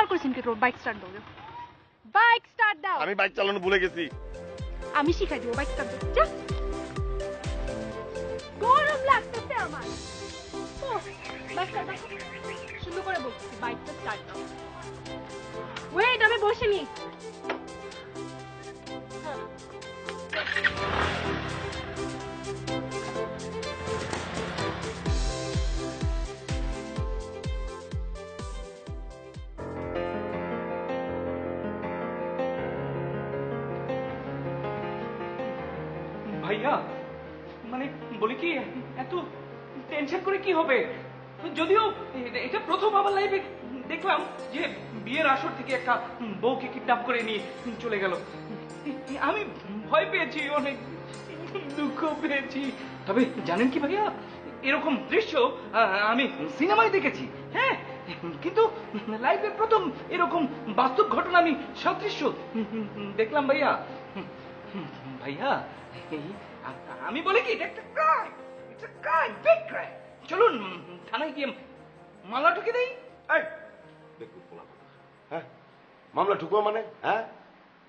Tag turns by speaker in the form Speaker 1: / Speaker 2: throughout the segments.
Speaker 1: করেছেন কি? Bike start দাও, বাইক স্টার্ট দাও।
Speaker 2: আমি বাইক চালানো ভুলে গেছি।
Speaker 1: আমি শিখাই দেবো, বাইক স্টার্ট দাও। যা, গরম লাগতেছে আমার। বাইক স্টার্ট দাও, সুন্দর করে বলছি, বাইকটা স্টার্ট দাও। ওয়েট, আমি বসিনি।
Speaker 3: ভাইয়া মানে বলি কি, এত টেনশন করে কি হবে? যদিও এটা প্রথম আমার লাইফে দেখলাম যে বিয়ের আসর থেকে একটা বউকে কিডন্যাপ করে নিয়ে চলে গেল। আমি ভয় পেয়েছি, অনেক দুঃখ পেয়েছি। তবে জানেন কি ভাইয়া, এরকম দৃশ্য আমি সিনেমায় দেখেছি, হ্যাঁ, কিন্তু লাইফে প্রথম এরকম বাস্তব ঘটনা আমি সদৃশ্য দেখলাম ভাইয়া। ভাইয়া আমি বলি কি, এটা একটা crime, it's a crime, big crime. চলুন থানায় গিয়ে মামলা ঠুকে দেই।
Speaker 2: এই দেখুন পোলাপান, হ্যাঁ মামলা ঠুকো মানে? হ্যাঁ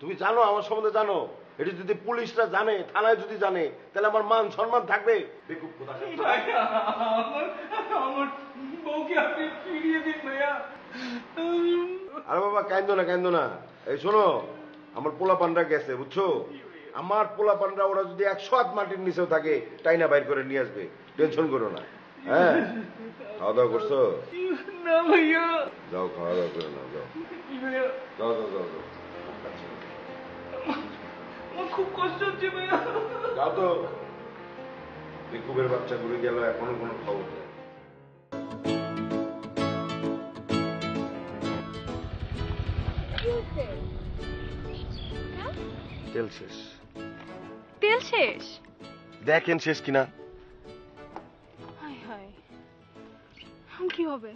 Speaker 2: তুমি জানো, আমার সম্বন্ধে জানো, এটা যদি পুলিশরা জানে, থানায় যদি জানে, তাহলে আমার মান সম্মান থাকবে? বেকুব কোথাকার।
Speaker 3: ভাইয়া আমার বউকে আপনি ফিরিয়ে দিন ভাইয়া।
Speaker 2: আরে বাবা কান্দো না, কান্দো না। এই শোনো, আমার পোলাপানরা গেছে বুঝছো, আমার পোলাপানরা ওরা যদি 100 হাত মাটির নিচেও থাকে টাইনা বাইর করে নিয়ে আসবে, টেনশন করো না। হ্যাঁ খাওয়া দাওয়া করছো?
Speaker 3: না ভাইয়া।
Speaker 2: যাও খাওয়া দাওয়া করে নাও, যাও যাও যাও যাও যাও।
Speaker 3: আমার খুব কষ্ট হচ্ছে ভাইয়া।
Speaker 2: যাও তো। বেকুবের বাচ্চা ঘুরে গেল, এখনো কোনো খবর নেই। তেল শেষ।
Speaker 1: তেল শেষ?
Speaker 2: দেখেন শেষ কিনা।
Speaker 1: হায় হায়, এখন কি হবে?